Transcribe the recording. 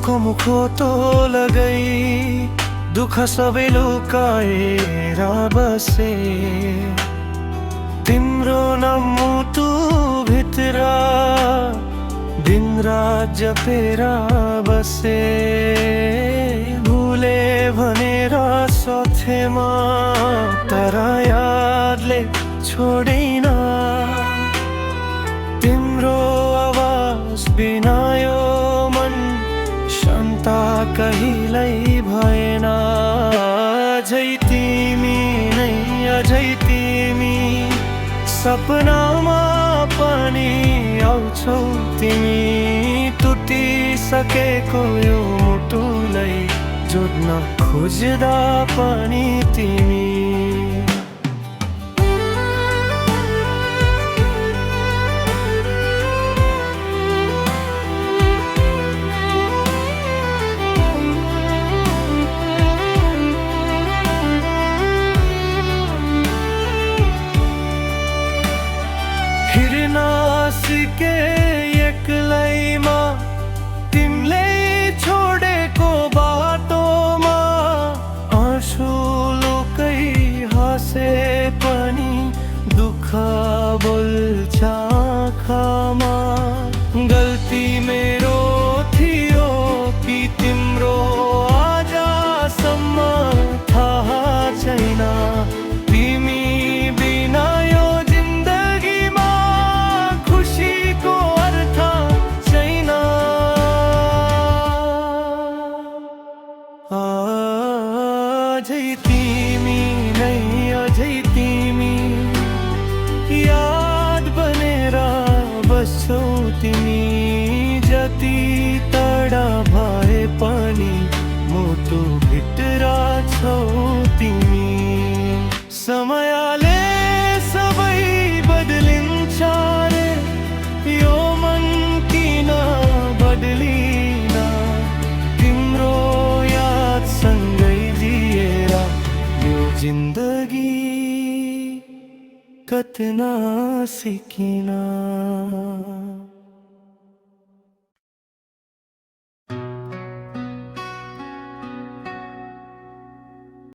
मुखो तो लगई दुख सबै लुकाएर बसे तिम्रो नमुटु भित्र दिन रात जपेर बसे भुले भनेर सोचेमा तर यादले छोडेन तिम्रो आवाज बिना यो मन शान्त कहिल्यै भएन अझै तिमी नै अझै तिमी सपनामा पनि आउँछौ तिमी टुटिसकेको यो मुटुलाई जोड्न खोज्दा पनि तिमी सिके एक्लैमा तिमीले छोडेको बाटोमा आँसु लुकै हाँसे पनि दुःख बोल्छ आँखामा गल्ती मेरो थियो कि तिम्रो आजसम्म थाहा छैन तिमी बिना अझै तिमी नै अझै तिमी याद बनेर बस्छौ तिमी जति टाढा भए पनि मुटु भित्र छौ तिमी समयले सबै बदलिन्छ रे यो मन किन बदलिन तिम्रो याद सँगै जिएर यो जिन्दगी कतना सिकिन।